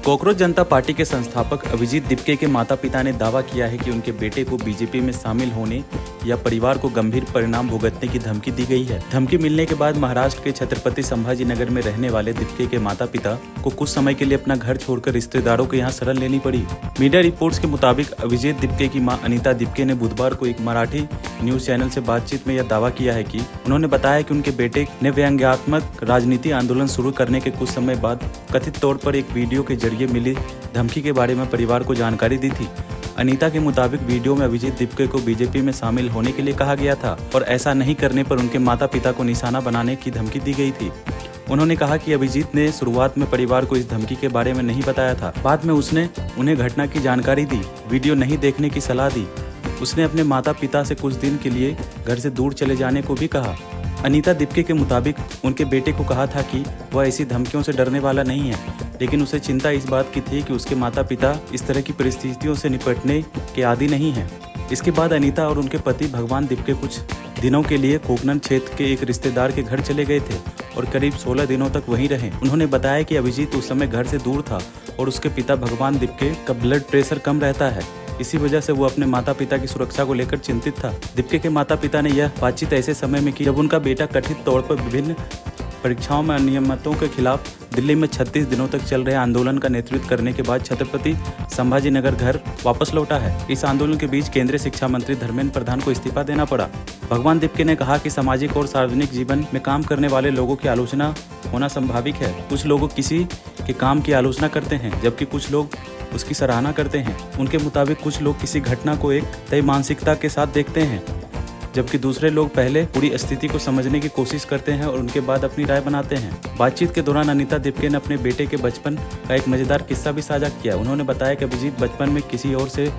Cockroach जनता party के संस्थापक अभिजीत दिपके के माता पिता ने दावा किया है कि उनके बेटे को बीजेपी में शामिल होने या परिवार को गंभीर परिणाम भुगतने की धमकी दी गई है। धमकी मिलने के बाद महाराष्ट्र के छत्रपति संभाजी नगर में रहने वाले दिपके के माता पिता को कुछ समय के लिए अपना घर छोड़कर रिश्तेदारों के यहाँ शरण लेनी पड़ी। मीडिया रिपोर्ट्स के मुताबिक अभिजीत दिपके की मां अनीता दिपके ने बुधवार को एक मराठी न्यूज चैनल से बातचीत में यह दावा किया है कि उन्होंने बताया कि उनके बेटे ने व्यंग्यात्मक राजनीति आंदोलन शुरू करने के कुछ समय बाद कथित तौर पर एक वीडियो के जरिए मिली धमकी के बारे में परिवार को जानकारी दी थी। अनीता के मुताबिक वीडियो में अभिजीत दिपके को बीजेपी में शामिल होने के लिए कहा गया था और ऐसा नहीं करने पर उनके माता पिता को निशाना बनाने की धमकी दी गई थी। उन्होंने कहा कि अभिजीत ने शुरुआत में परिवार को इस धमकी के बारे में नहीं बताया था। बाद में उसने उन्हें घटना की जानकारी दी, वीडियो नहीं देखने की सलाह दी। उसने अपने माता पिता से कुछ दिन के लिए घर से दूर चले जाने को भी कहा। अनीता दिपके के मुताबिक उनके बेटे को कहा था कि वह ऐसी धमकियों से डरने वाला नहीं है, लेकिन उसे चिंता इस बात की थी कि उसके माता पिता इस तरह की परिस्थितियों से निपटने के आदी नहीं हैं। इसके बाद अनीता और उनके पति भगवान दिपके कुछ दिनों के लिए कोकनन क्षेत्र के एक रिश्तेदार के घर चले गए थे और करीब 16 दिनों तक वहीं रहे। उन्होंने बताया कि अभिजीत उस समय घर से दूर था और उसके पिता भगवान दिपके का ब्लड प्रेशर कम रहता है। इसी वजह से वो अपने माता पिता की सुरक्षा को लेकर चिंतित था। दिपके के माता पिता ने यह बातचीत ऐसे समय में की जब उनका बेटा कथित तौर पर विभिन्न परीक्षाओं में अनियमितताओं के खिलाफ दिल्ली में 36 दिनों तक चल रहे आंदोलन का नेतृत्व करने के बाद छत्रपति संभाजी नगर घर वापस लौटा है। इस आंदोलन के बीच केंद्रीय शिक्षा मंत्री धर्मेंद्र प्रधान को इस्तीफा देना पड़ा। भगवान दिपके ने कहा कि सामाजिक और सार्वजनिक जीवन में काम करने वाले लोगों की आलोचना होना स्वाभाविक है। कुछ लोग किसी के काम की आलोचना करते हैं जबकि कुछ लोग उसकी सराहना करते हैं। उनके मुताबिक कुछ लोग किसी घटना को एक तय मानसिकता के साथ देखते हैं, जबकि दूसरे लोग पहले पूरी स्थिति को समझने की कोशिश करते हैं और उनके बाद अपनी राय बनाते हैं। बातचीत के दौरान अनीता दिपके ने अपने बेटे के बचपन का एक मजेदार किस्सा भी साझा किया। उन्होंने बताया कि अभिजीत बचपन में किसी और से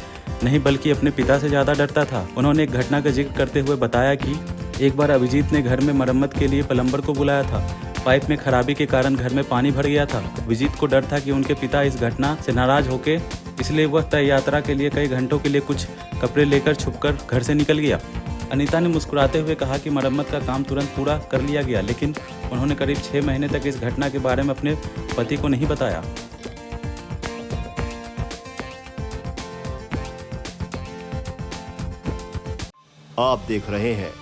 नहीं बल्कि अपने पिता से ज्यादा डरता था। उन्होंने एक घटना का जिक्र करते हुए बताया कि एक बार अभिजीत ने घर में मरम्मत के लिए प्लम्बर को बुलाया था। पाइप में खराबी के कारण घर में पानी भर गया था। अभिजीत को डर था कि उनके पिता इस घटना से नाराज होके इसलिए वह तय यात्रा के लिए कई घंटों के लिए कुछ कपड़े लेकर छुपकर घर से निकल गया। अनीता ने मुस्कुराते हुए कहा कि मरम्मत का काम तुरंत पूरा कर लिया गया, लेकिन उन्होंने करीब 6 महीने तक इस घटना के बारे में अपने पति को नहीं बताया। आप देख रहे हैं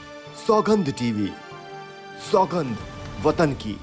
सौगंध टीवी, सौगंध वतन की।